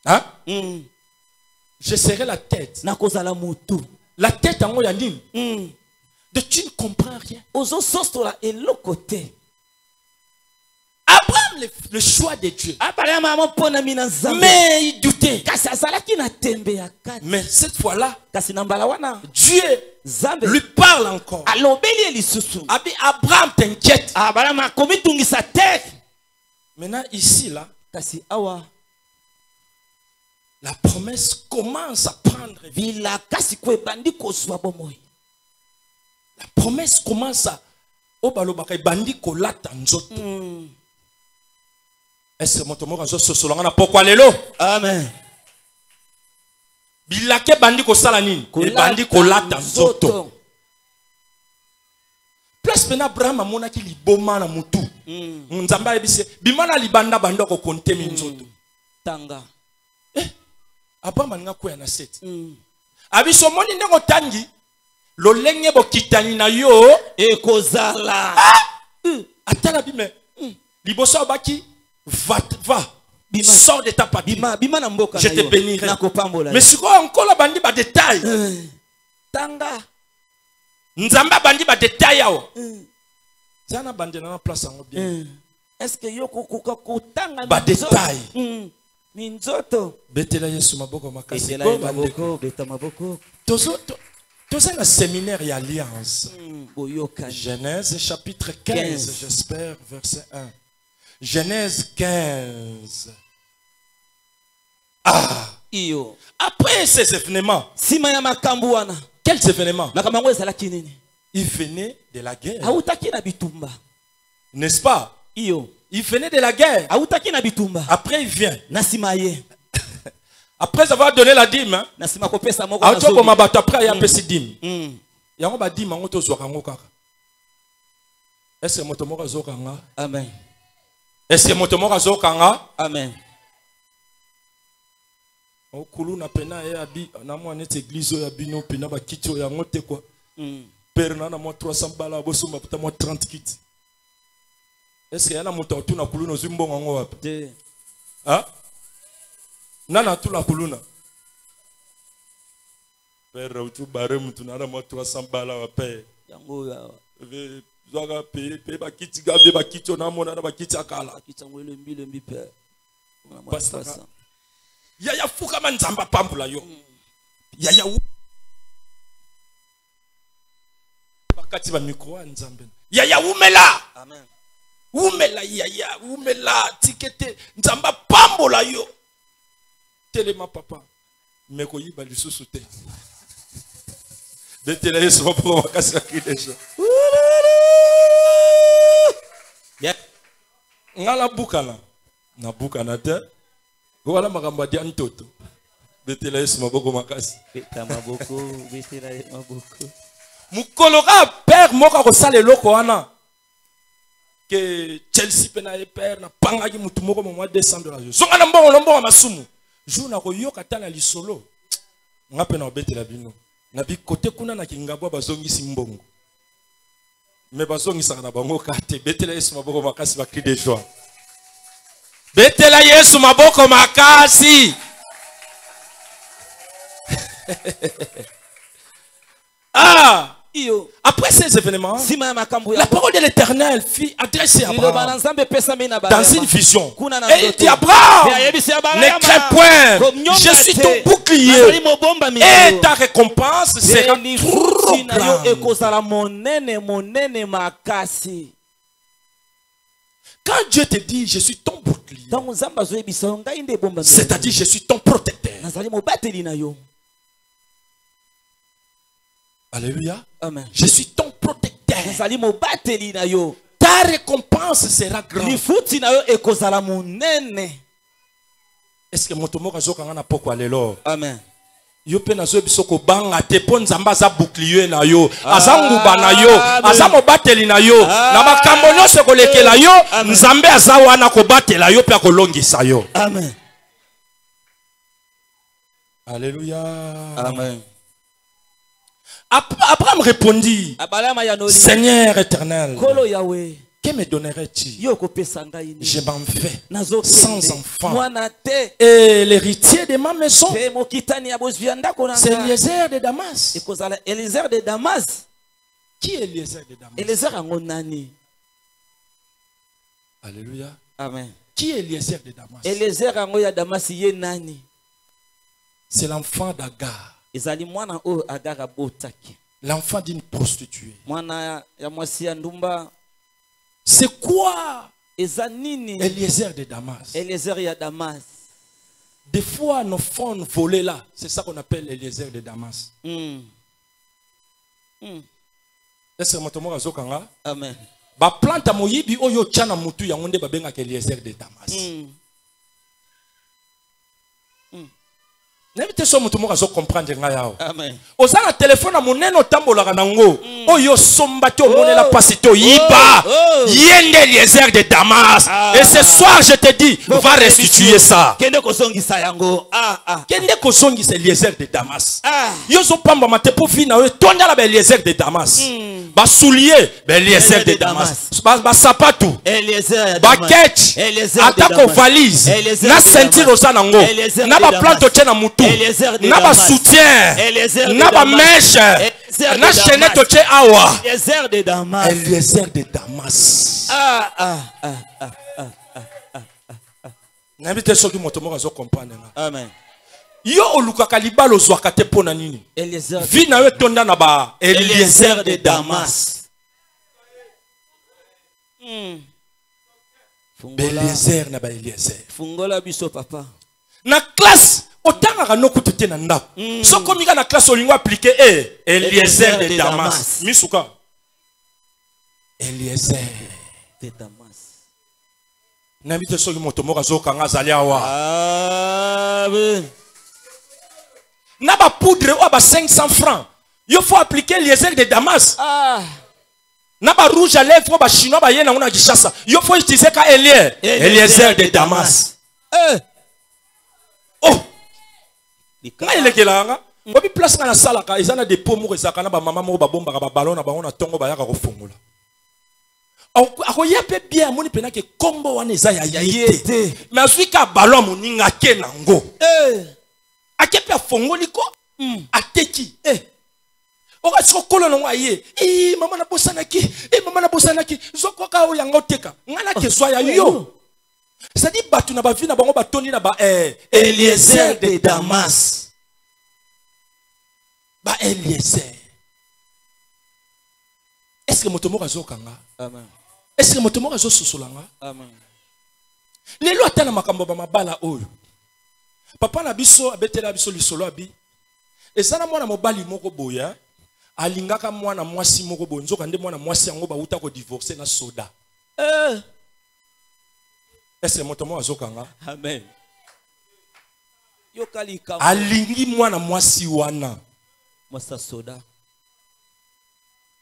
Hein? Je serai la tête. La tête en Oyanim. De tu ne comprends rien. Abraham, le choix de Dieu. Mais il doutait. Mais cette fois-là, Dieu lui parle encore. Abraham, t'inquiète. Maintenant, ici, là, la promesse commence à prendre vie. La promesse commence à... Est-ce que mon tomo ranzo sosolanga pourquoi lelo? Amen. Bilake bandi ko salanine, e bandi ko lata nzoto. Place pena Abraham amona ki liboma na mutu. Nzamba ebise bimana libanda bando ko konte minzoto. Tanga. Abraham nga ko ya na set. Abiso moni ndeko tangi lolenge bokitani na yo e kozala. Atala bime. Liboso baki va. Sors de ta patrie. Je te bénirai. Mais si quoi encore la bandi ba détail. Tanga. Nzamba bandi ba détail yao. Zana bandi na place en bien. Est-ce que yo ko tanga ba détail. Betela Yesu maboko makasi. Beta maboko. Toza na séminaire et alliance. Genèse chapitre 15, j'espère, verset 1. Genèse 15. Ah! Après ces événements, quels événements? Il venait de la guerre. N'est-ce pas? Il venait de la guerre. Après, il vient. Après avoir donné la dîme, après, il y a un peu de dîme. Il y a un dîme. Est-ce que motomora zokanga? Amen. Est-ce que motomora zokanga? Amen. Okulu na pena ya bi na mo net église ya bino pena ba kitio ya ngote kwa. Père na mo 300 bala bo suma puta mo 30 kit. Est-ce que yana moto tuna kulu no zimbongo ngo wapi? Ah? Nana tula kuluna. Père utu bare mutu na mo 300 bala wa père. Yango ya. Zoga pe ba kiti ga be ba kitio na mo na ba kiti akala. Kitango le mbi père. Pastor. Yaya fuka manzamba pambula yo. Yaya u. Bakati ba micro nzambe. Yaya umela. Amen. Umela yaya, umela tikete nzamba pambula yo. Telema papa. Meko yiba lisusu te. Betela Yesu maboko makasi akidesha. Ya. Ngala bukana. Na bukana te. Voilà makambo dia ntoto. Betela Yesu maboko makasi. Beta maboko, betela maboko. Mukoloka père moka ko sala eloko wana. Que Chelsea pena e père na pangaki mutu moko mo mois de décembre la jour. Zonga na mbongo masumu. Jour na ko yoka tala lisolo. Nga pena obetela bino. Na bi côté kuna na kingabwa bazongisi mbongo. Mais bazongisa na bango kate. Betela Yesu maboko makasi ba cri de joie. Betela Yesu maboko makasi. Ah! Après ces événements, la parole de l'Éternel fut adressée à Abraham dans une vision. Et il dit Abraham, ne crains point, je suis ton bouclier. Et ta récompense sera trop grande. Quand Dieu te dit je suis ton bouclier, c'est-à-dire je suis ton protecteur. Alléluia. Amen. Je suis ton protecteur. Ta récompense sera grande. Est-ce que mon tomo kazoka ngana poko alelo? Amen. Yo pe nazo bisoko banga te pon nzamba za bouclier na yo, azanguba na yo, azamo bateli na yo, na makambo nyonso kolekela yo, nzambe azawana ko batela yo pe akolongisa yo. Amen. Alléluia. Amen. Abraham répondit, Seigneur éternel, que me donnerais-tu? Je m'en vais sans enfant. Et l'héritier de ma maison, c'est Eliezer de Damas. Qui est Eliezer de Damas? Alléluia. Amen. Qui est Eliezer de Damas? C'est l'enfant d'Agar. L'enfant d'une prostituée. C'est quoi Eliezer de Damas? Des fois, nos fonds volés là, c'est ça qu'on appelle Eliezer de Damas. Est-ce que motomo azokanga? Amen. Ba planta moyibi oyo tchana mutu ya ngonde babenga Eliezer de Damas. N'importe so mutu moka zo comprendre nga yao. Amen. Ozana téléphone à moneno tambolaka nango. Oyo somba to monela pasito yiba. Yende Eliezer de Damas. Et ce soir je te dis, va restituer ça. Kende kozongisa yango. Kende kozongisa Eliezer de Damas. Yo zo pamba mate po fina we tonda la Eliezer de Damas. Ba soulier Eliezer de Damas. Ba sapatou. Eliezer de Damas. Ba ketch. Atako valise. Na sentir osana ngo. Na ba plante tena mutu. Na ba soutien. Na ba mèche. Na chaînette tche awa. Eliezer de Damas. Eliezer de Damas. N'habite ceux qui m'ont comprendre. Amen. Yo olukaka libalo zwaka te pona nini. Vi na yo tonda na ba Eliezer de Damas. Eliezer na ba Eliezer. Fungola biso papa. Na classe otanga ka nokutu te na ndako. So komika na classe olingo appliquer Eliezer de Damas. Misuka. Eliezer de Damas. N'habite ceux qui m'ont zokanga zali awa. Amen. Na ba poudre ou ba 500 francs. Il faut appliquer Eliezer de Damas. Na ba rouge à lèvres ba chinois ba yena una gishasa. Il faut utiliser ka Eliezer de Damas. Oh. Na ile kelanga. Obi place na sala ka ezana des pots mo ezaka na ba mama mo ba bomba ba ballon na ba ona tongo ba yaka ko fongola. Akoya pe bien moni pena ke kombo wana eza ya yete. Mais azui ka ballon moninga ke nango. Akepe afongoli ko ateki oka sokolo no aye mama na bosanaki mama na bosanaki zoko ka o yanga oteka ngana ke soya yo ça dit batu na ba vie na bango batoni na ba Eliezer de Damas ba Eliezer. Est-ce que motomo azokanga? Amen. Est-ce que motomo azososolanga? Amen. Lelo atana makambo ba mabala oyo papa na biso abetela biso lisolo abi ezana mwana mobali moko boya alingaka mwana mwasi moko boya nzoka nde mwana mwasi yango bauta ko divorcer na soda. Est-ce que motomo azokanga? Amen. Yokali ka alingi mwana mwasi wana mwasa soda.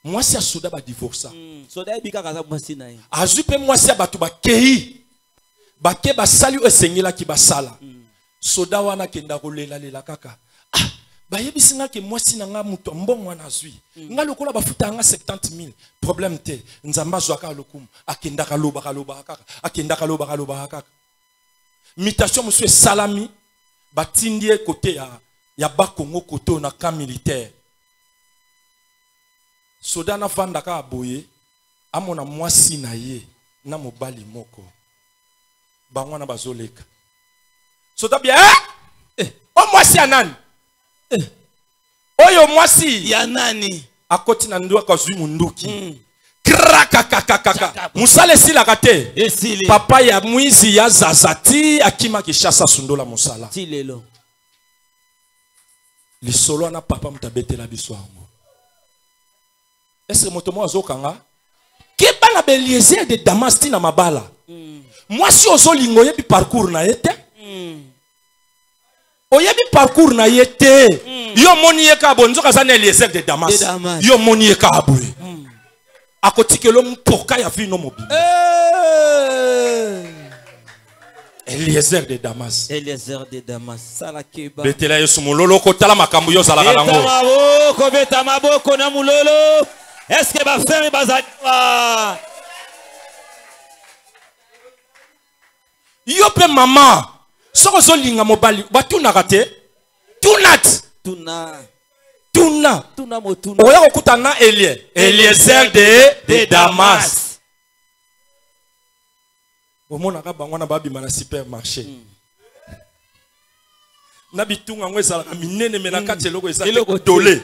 Mwasi ya soda ba divorcer. Soda ebika kaza mwasi na ye. Azupe mwasi ya batu ba kei. Ba ke ba sali esengela ki basala. Soda wana kenda kolela lela kaka. Ba yebisinga ke mwasi na nga muto mbongo wana zui. Nga lokola bafuta nga 70,000. Problème te. Nzamba zwaka lokumu. Akenda kaloba kaka. Akenda kaloba kaka. Mutation monsieur salami. Batindie côté ya Bakongo côté na camp militaire. Soda na fanda ka aboye. Amona mwasi na ye. Na mobali moko. Bangwana bazoleka. Soda bien o mwasi anani oyo mwasi ya nani akoti na ndo akazwi munduki krakakakaka musale sila kate papa ya mwizi ya zazati akima kishasa sundola musala ti lelo lisolo na papa mutabetela biswango. Est-ce que motomo azokanga keba na Eliezer de Damas na mabala mwasi ozolingo yebi parcours na ete oyebi parcours na yete yo moni yeka bonzo kazana Eliezer de Damas yo moni yeka abwe akotikelo mpoka ya vino mobile Eliezer de Damas. Eliezer de Damas. Sala keba. Betela yesu mulolo ko tala makambu yo zala kanango. Beta maboko na mulolo. Est-ce que ba ferme bazali? Yo pe mama. Soko zolinga mobali batuna kate. Tunat. Tuna motuna. Oya kokutana Eliezer de Damas. Omona ka bango na babi na supermarché. Na bitunga ngwe sala minene mena kati eloko ezaka dole.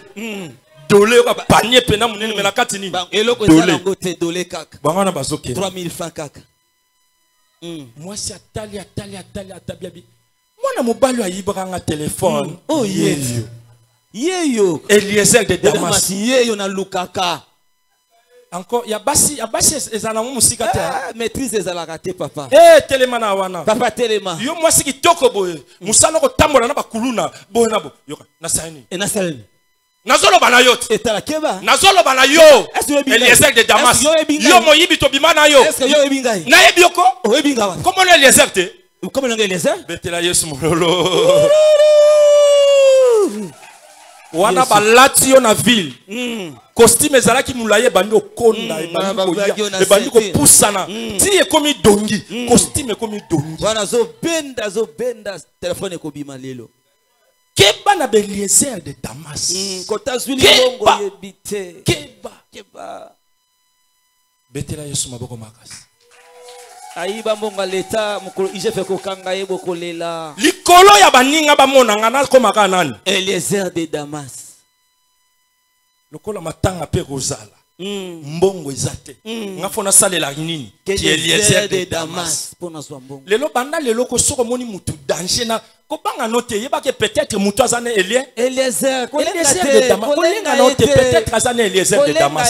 Dole ka panier pena munene mena kati nini? Eloko ezala ngote dole kaka. Bango na bazoke. 3000 francs kaka. Moi si atali atabiabi. Mwana mobali ayibanga téléphone. Oh yeyo. Yeyo. Eliezer de Damas. Yeyo na lukaka. Encore ya basi ezana musika te maîtrise ezala raté papa telema na wana papa telema yo mwasi kitoko boye musala ko tambola na bakuluna boye nabo yoka na saini nazolo bana yote etala keba nazolo bana yo Eliezer de Damas yo moyibi to bimana yo est-ce que yo ebingai na yebioko o ebinga wa comment le Eliezer te comment le Eliezer betela yesu mololo wana balati yo na ville costume ezalaki mulaye bandi okonda ebandi kopusana ti ekomi dongi costume ekomi dongi wana zobenda telefone ekobima lelo keba na Eliezer de Damas kota zwili bongo yebite keba betela yesu maboko makasi Aïba monga leta mukolo ijefe kokanga yebo kolela. Likolo ya baninga bamona ngana komaka nani? Eliezer de Damas. Lokola matanga pe kozala. Mbongo ezate. Ngafona salela nini? Eliezer de Damas. Lelo banda lelo ko soko moni mutu danger na ko banga note yeba ke peut-être mutu azane Eliezer de Damas. Kolenga note peut-être azane Eliezer de Damas.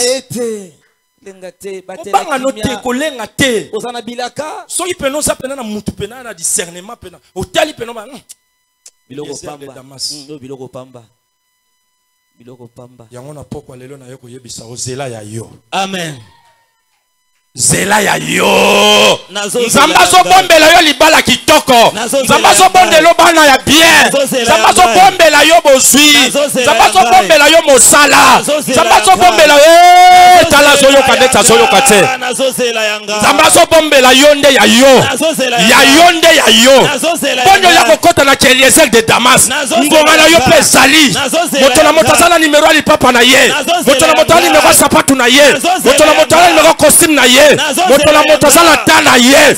Banga note kolenga te. Ozana bilaka. So ipeno sa pena na mutu pena na discernement pena. Otali pena ba. Biloko pamba. Biloko pamba. Biloko pamba. Yango na pokwa lelo na yoko yebisa ozela ya yo. Amen. Zela ya yo. Nzamba so bombela yo libala kitoko. Nzamba so bondelo bana ya bien. Nzamba so bombela yo bozwi. Nzamba so bombela yo mosala. Nzamba so bombela yo tala so yo kadeta so yo kate. Nzamba so bombela yo nde ya yo. Ya yo nde ya yo. Bonyo ya kokota na Eliezer de Damas. Ngonga na yo pe zali. Moto na motazala numero ali papa na ye. Moto na motazala numero sapatu na ye. Moto na motazala numero costume na ye. Motola motazala tana ye.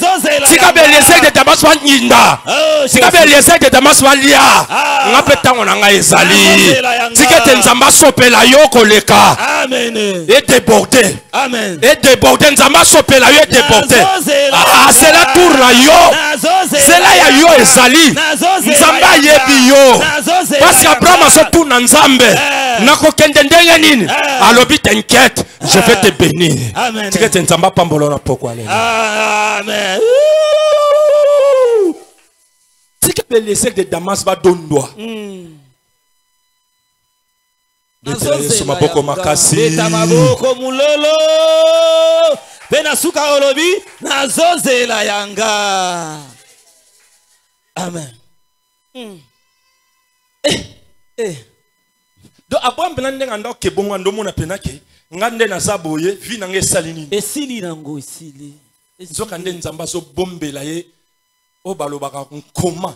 Sika be Eliezer de Damas wa nyinda. Sika be Eliezer de Damas wa lia. Ngape tango na nga ezali. Sika te nzamba sopela yo koleka. Amen. Et débordé. Amen. Et débordé nzamba sopela yo et débordé. Ah c'est la tour na yo. C'est là ya yo ezali. Nzamba yebi yo. Parce qu'Abraham a so tour na nzambe. Nako kende ndenge nini? Alobi t'inquiète, je vais te bénir. Amen. Sika te nzamba pambolo na pokwa lelo. Amen. Sika be Eliezer de Damas ba dondwa. Betela Yesu maboko makasi. Beta maboko mulolo. Bena suka olobi nazozela yanga. Amen. Do Abraham benande nganda kebonga ndo mona penake ngande na zaboye vi nange salini. Esili nango esili. Nzoka nde nzamba so bombela ye oba lobaka nkoma.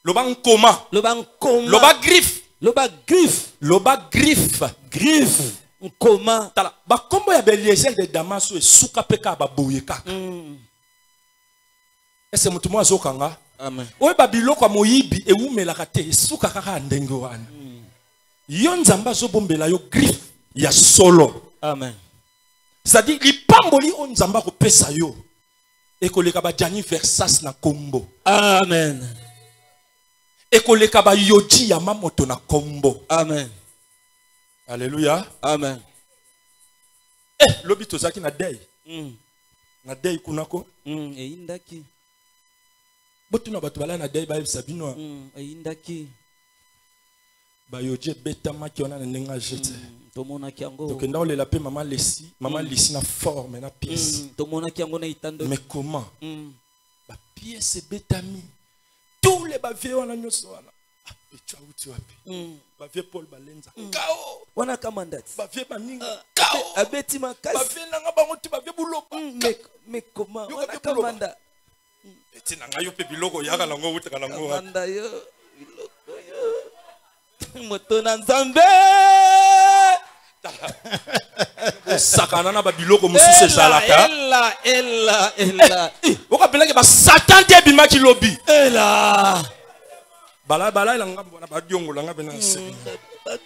Loba nkoma. Loba nkoma. Loba griffe. Loba griffe. Loba griffe. Griffe. Nkoma. Tala ba kombo ya Eliezer de Damas e suka peka ba boyeka. Ese mutu mo azokanga. Amen. Oye babiloko moyibi e umelaka te suka kaka ndenge wana. Yo nzamba zo bombela yo griffe ya solo. Amen. C'est-à-dire lipamboli o nzamba ko pesa yo. Ekoleka ba Gianni Versace na kombo. Amen. Ekoleka ba yoji ya mamoto na kombo. Amen. Alléluia. Amen. Lobi tozaki na day. Na day kunako. Indaki. Botuna batu bala na day ba sabino. Indaki. Ba yoji beta maki ona ndenga jete. Tomona kiango. Donc ndao le la pe maman lesi na forme na pièce. Tomona kiango na itando. Mais comment? Ba pièce betami. Tous les baviers wana nyoso wana. Et tu as où tu as bavier Paul Balenza. Kao. Wana kamandati. Bavier baninga. Kao. Abeti makasi. Bavier nanga bango tu bavier bulopa. Mais comment? Wana kamanda. Eti nanga yo pe biloko yaka lango utaka lango. Kamanda yo. Biloko yo. Moto na nzambe. Sakana na ba biloko mususu ezalaka. Ella. Oka peleke ba Satan te bimaki lobi. Ella. Bala ilanga bona ba diongo langa bena se.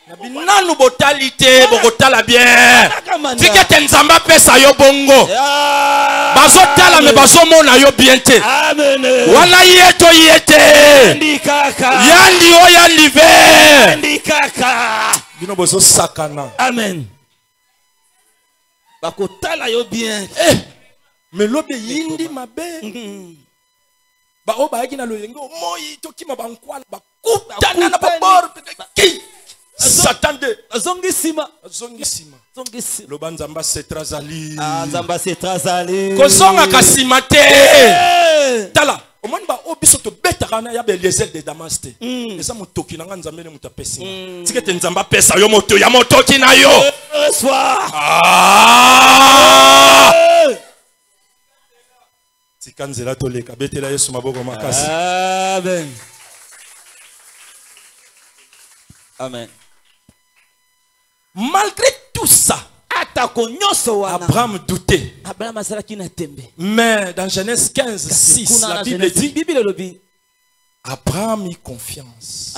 Na binanu botalité bokotala bien. Tikete nzamba pesa yo bongo. Bazo tala me bazo mona yo bien te. Amen. Wana yeto yete. Ndikaka. Yandi o yandi ve. Ndikaka. Bino bozo sakana. Amen. Bakotala yo bien. Mais lobe yindi mabe. Ba oba yaki na loyengo moyi tokima bankwala bakutana na babor ki Satan de azongisima. Loba nzamba setrazali. Nzamba setrazali. Kozonga kasima te. Tala omoni ba obiso to betaka na ya Eliezer de Damas te. Eza motoki nanga nzambe ne mutapesi. Tikete nzamba pesa yo moto ya motoki na yo. Tikanzela toleka betela Yesu maboko makasi. Amen. Amen. Malgré tout ça, Abraham doutait. Mais dans Genèse 15, 6, la Bible dit Abraham eut confiance.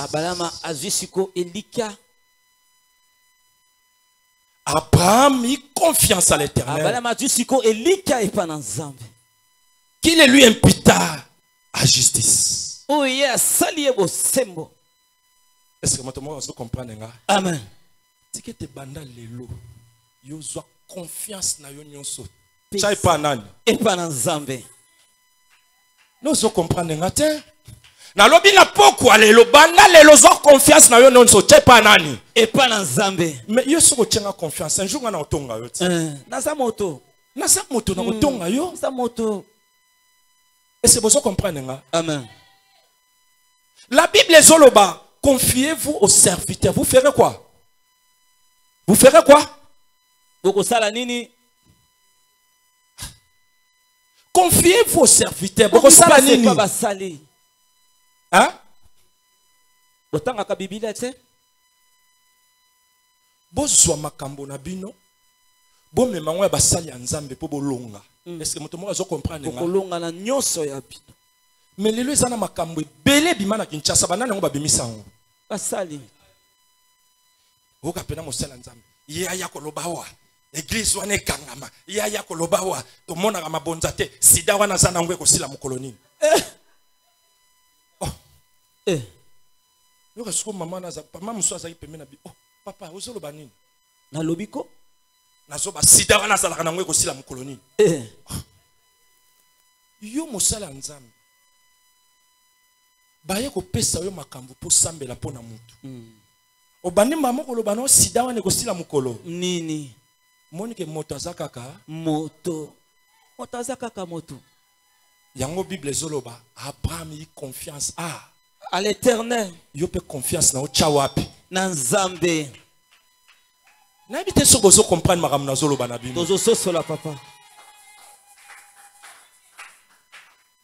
Abraham eut confiance à l'Éternel, qu'il lui imputa à justice. Est-ce que vous comprenez? Amen. Si tu es lelo, yo zwa confiance na yo nyonso. Chai pa nani? Epa na Nzambe. Nous zo comprendre ngate. Na lobi na poko lelo banda lelo zwa confiance na yo nyonso. Chai pa nani? Epa na Nzambe. Mais yo soko tyenga confiance un jour na otonga yo. Na sa moto. Na sa moto na otonga yo. Sa moto. Est-ce que vous comprenez nga? Amen. La Bible est zoloba. Confiez-vous aux serviteurs. Vous ferez quoi? Vous ferez quoi? Confiez-vous aux serviteurs. Hein? Bozwa makambo na bino. Bo memango ya basali ya Nzambe po bolonga. Est-ce que moto mo azo comprendre nga? Bolonga na nyonso ya bino. Mais lelo ezana makambo ebele bimana Kinshasa banana ngo babimisango. Basali. Oka pena mosala Nzambe. Yaya kolobawa. Église wana ekangama. Yaya kolobawa. To mona ka mabonza te. Sida wana zana ngwe ko sila mukoloni. Oh. Yo ka suko mama na za mama muso aza ipemena bi. Oh, papa ozolo banini? Na lobiko? Nazo ba sida wana zala kana ngwe ko sila mukoloni. Yo mosala Nzambe. Baye ko pesa yo makambo po sambela pona mutu. Obani mama ko lobano sida wana ko sila mukolo. Nini? Monike moto azakaka. Moto. Moto azakaka moto. Yango Bible zoloba Abraham y confiance à l'Éternel. Yo pe confiance na ochawapi. Na Nzambe. Na bité so bozo comprendre makam na zoloba na Bible. Tozo sosola papa.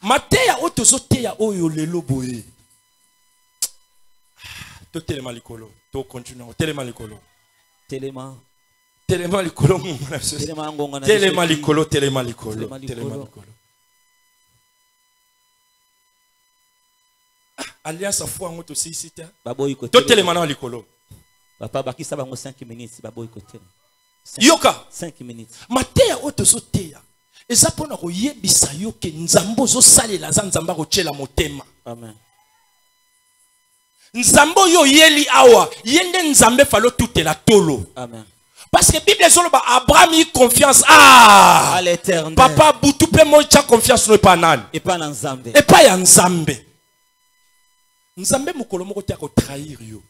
Mateya otozo teya oyo lelo boye. To telema likolo. To continue. Telema likolo. Telema. Telema likolo. Telema ngonga na. Telema likolo. Telema likolo. Telema likolo. Alliance à foi ngoto sisita. Baboy côté. To telema na likolo. Papa bakisa bango 5 minutes baboy côté. Yoka 5 minutes. Mateya otozo teya. Eza pona ko yebisa yo ke Nzambo zo salela za Nzamba ko tshela motema. Amen. Nzambo yo yeli awa yende Nzambe falo toute la tolo. Amen. Parce que Bible zolo ba Abraham y confiance à l'Éternel. Papa butu pe mo cha confiance no pa nani? Et pas dans Nzambe. Et pas ya Nzambe. Nzambe mukolo moko tia ko trahir yo.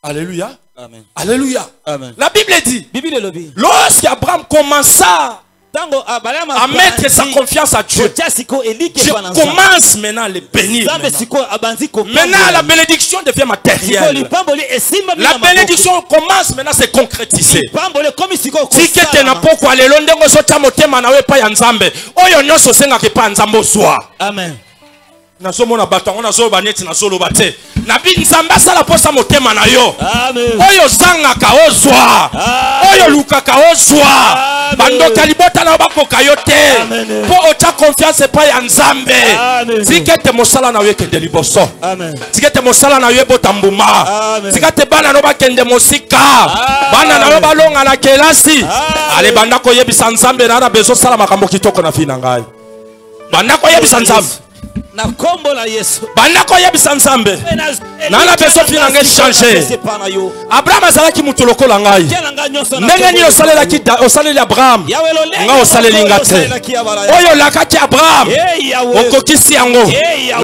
Alléluia. Amen. Alléluia. Amen. La Bible dit. Bible lobi. Lorsque Abraham commença à mettre sa confiance à Dieu, Dieu commence maintenant à les bénir. Maintenant, la bénédiction devient matérielle. La bénédiction commence maintenant à se concrétiser. Si tu n'as pas quoi aller loin, Amen. Nazomona batango nazoba neti nazoloba te nabi Nzambe asala posa motema na yo. Amen. Oyo zangaka ozwa oyo lukaka ozwa bandoka libota na bakoka yo te po ocha confiance pa ya Nzambe. Tikete mosala na yo kende liboso. Amen. Tikete mosala na yo botambuma. Tikete bana no bakende mosika bana na yo balonga na kelasi ale banda ko yebisa Nzambe na bezo sala makambo kitoko na fina ngai banda ko yebisa Nzambe na kombo la Yesu banda ko yebisa Nzambe na beso fina ngai changer. Abraham azalaki mutu lokola ngai ndenge ni osaleli Abraham nga osaleli nga te oyo lakaki Abraham okokisi yango.